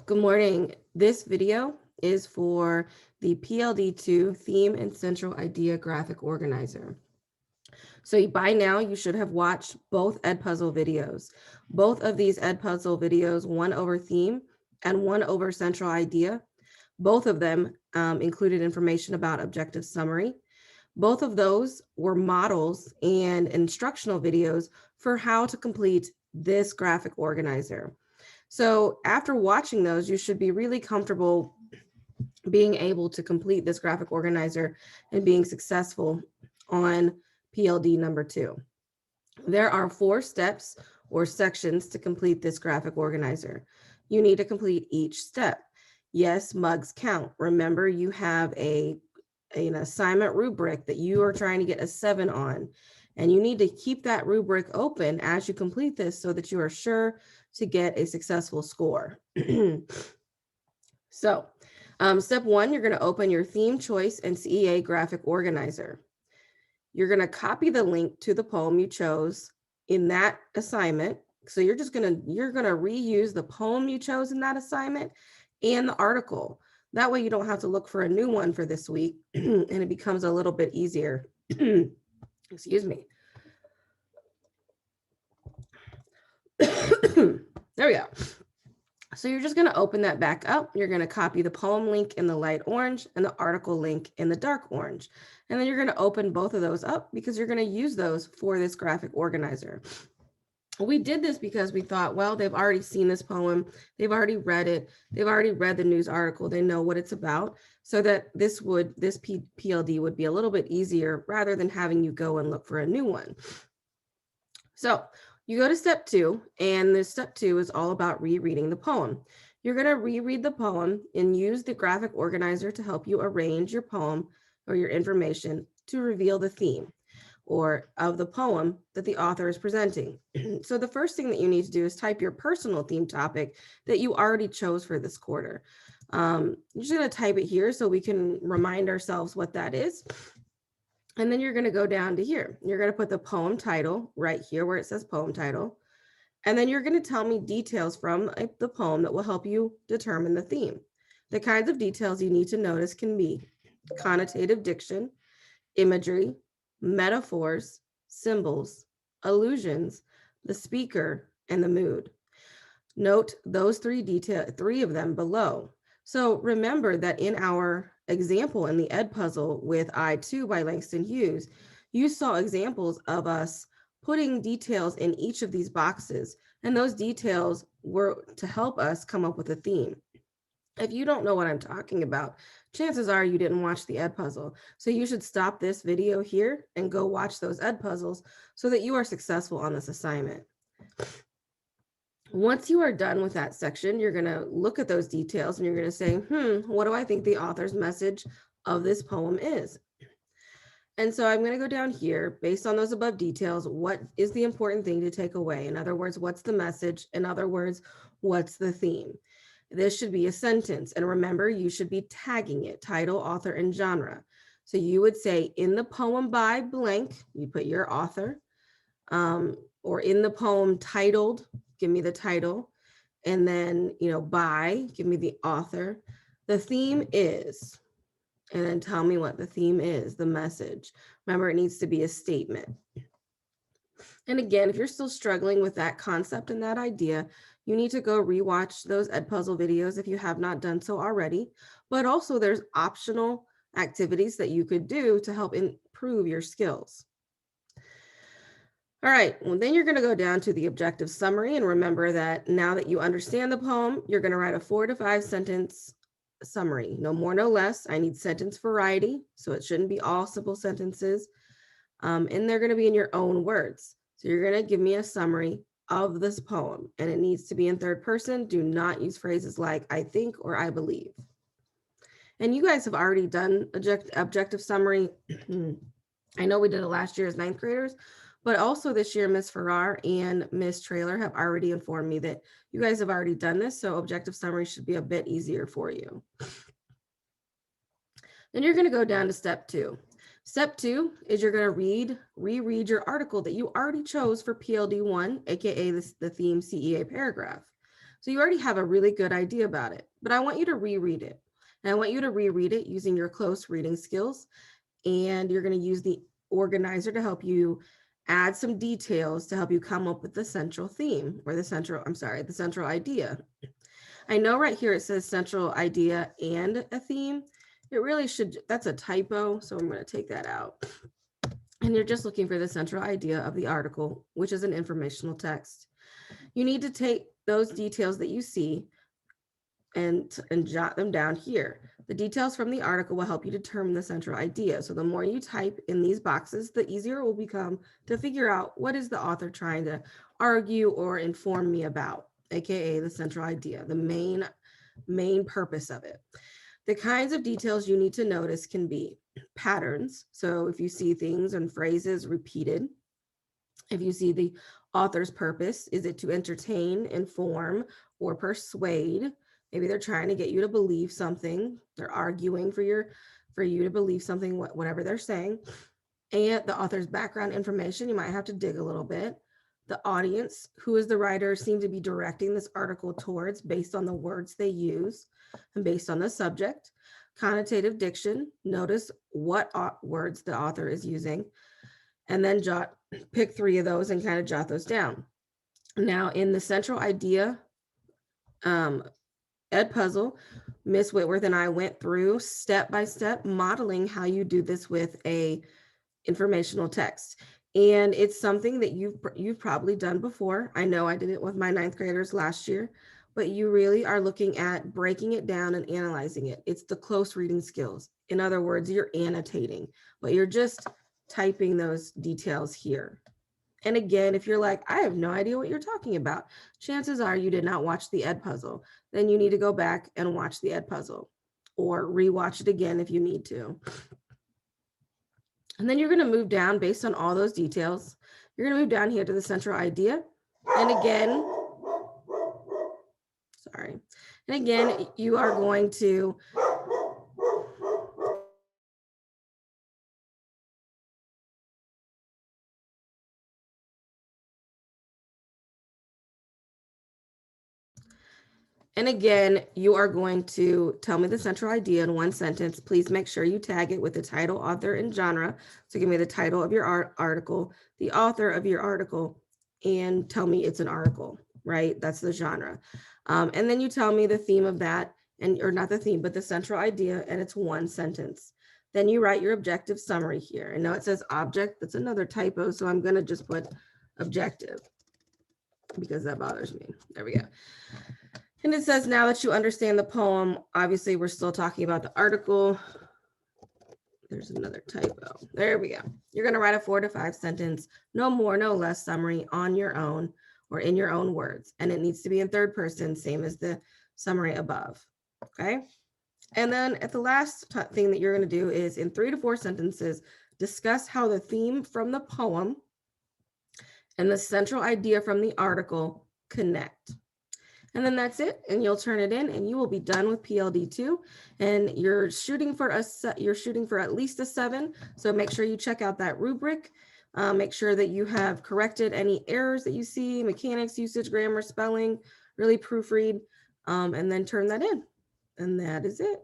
Good morning. This video is for the PLD2 Theme and Central Idea Graphic Organizer. So by now you should have watched both Edpuzzle videos. Both of these Edpuzzle videos, one over theme and one over central idea, both of them included information about objective summary. Both of those were models and instructional videos for how to complete this graphic organizer. So after watching those, you should be really comfortable being able to complete this graphic organizer and being successful on PLD number 2. There are 4 steps or sections to complete this graphic organizer. You need to complete each step. Yes, mugs count. Remember, you have an assignment rubric that you are trying to get a 7 on, and you need to keep that rubric open as you complete this so that you are sure to get a successful score. So step 1, you're going to open your theme choice and CEA graphic organizer. You're going to copy the link to the poem you chose in that assignment. So you're going to reuse the poem you chose in that assignment and the article. That way you don't have to look for a new one for this week and it becomes a little bit easier. Excuse me. There we go. So you're just going to open that back up. You're going to copy the poem link in the light orange and the article link in the dark orange. And then you're going to open both of those up because you're going to use those for this graphic organizer. We did this because we thought, well, they've already seen this poem. They've already read it. They've already read the news article. They know what it's about, so that this PLD would be a little bit easier rather than having you go and look for a new one. So you go to step 2, and this step 2 is all about rereading the poem. You're going to reread the poem and use the graphic organizer to help you arrange your poem or your information to reveal the theme or of the poem that the author is presenting. So the first thing that you need to do is type your personal theme topic that you already chose for this quarter. You're just going to type it here so we can remind ourselves what that is. And then you're going to go down to here. You're going to put the poem title right here where it says poem title. And then you're going to tell me details from the poem that will help you determine the theme. The kinds of details you need to notice can be connotative diction, imagery, metaphors, symbols, allusions, the speaker, and the mood. Note those three of them below. So remember that in our example in the Edpuzzle with I2 by Langston Hughes, you saw examples of us putting details in each of these boxes, and those details were to help us come up with a theme. If you don't know what I'm talking about, chances are you didn't watch the Edpuzzle. So you should stop this video here and go watch those Edpuzzles so that you are successful on this assignment. Once you are done with that section, you're going to look at those details and you're going to say, what do I think the author's message of this poem is? And so I'm going to go down here based on those above details. What is the important thing to take away? In other words, what's the message? In other words, what's the theme? This should be a sentence. And remember, you should be tagging it, title, author, and genre. So you would say in the poem by blank, you put your author, or in the poem titled, give me the title. And then, by, give me the author. The theme is, and then tell me what the theme is, the message. Remember, it needs to be a statement. And again, if you're still struggling with that concept and that idea, you need to go rewatch those Edpuzzle videos if you have not done so already. But also there's optional activities that you could do to help improve your skills. All right, well, then you're going to go down to the objective summary, and remember that now that you understand the poem, you're going to write a 4 to 5 sentence summary, no more, no less. I need sentence variety, so it shouldn't be all simple sentences, and they're going to be in your own words. So you're going to give me a summary of this poem, and it needs to be in third person. Do not use phrases like I think or I believe. And you guys have already done objective summary. I know we did it last year as 9th graders, but also this year, Ms. Farrar and Ms. Traylor have already informed me that you guys have already done this, so objective summary should be a bit easier for you. Then you're going to go down to step 2. Step 2 is you're going to reread your article that you already chose for PLD1, aka the theme CEA paragraph. So you already have a really good idea about it, but I want you to reread it. And I want you to reread it using your close reading skills. And you're going to use the organizer to help you add some details to help you come up with the central theme or the central idea. I know right here it says central idea and a theme. It really should, that's a typo, so I'm going to take that out. And you're just looking for the central idea of the article, which is an informational text. You need to take those details that you see and jot them down here. The details from the article will help you determine the central idea. So the more you type in these boxes, the easier it will become to figure out what is the author trying to argue or inform me about, aka the central idea, the main purpose of it. The kinds of details you need to notice can be patterns. So if you see things and phrases repeated, if you see the author's purpose, is it to entertain, inform, or persuade? Maybe they're trying to get you to believe something. They're arguing for you to believe something, whatever they're saying. And the author's background information, you might have to dig a little bit. The audience, who is the writer, seem to be directing this article towards based on the words they use and based on the subject. Connotative diction, notice what words the author is using, and then pick 3 of those and kind of jot those down. Now in the central idea Ed puzzle, Miss Whitworth and I went through step by step modeling how you do this with a informational text. And it's something that you've probably done before. I know I did it with my 9th graders last year, but you really are looking at breaking it down and analyzing it. It's the close reading skills. In other words, you're annotating, but you're just typing those details here. And again, if you're like, I have no idea what you're talking about, chances are you did not watch the Ed puzzle. Then you need to go back and watch the Ed puzzle or rewatch it again if you need to. And then you're going to move down based on all those details. You're going to move down here to the central idea. And again, you are going to tell me the central idea in 1 sentence. Please make sure you tag it with the title, author, and genre. So give me the title of your article, the author of your article, and tell me it's an article, right? That's the genre. And then you tell me the theme of that, or not the theme, but the central idea, and it's 1 sentence. Then you write your objective summary here. And now it says object. That's another typo, so I'm going to just put objective because that bothers me. There we go. And it says, now that you understand the poem, obviously we're still talking about the article. There's another typo. There we go. You're going to write a 4 to 5 sentence, no more, no less summary on your own or in your own words. And it needs to be in 3rd person, same as the summary above. Okay. And then at the last thing that you're going to do is in 3 to 4 sentences, discuss how the theme from the poem and the central idea from the article connect. And then that's it, and you'll turn it in, and you will be done with PLD2. And you're shooting for at least a 7. So make sure you check out that rubric. Make sure that you have corrected any errors that you see, mechanics, usage, grammar, spelling. Really proofread, and then turn that in. And that is it.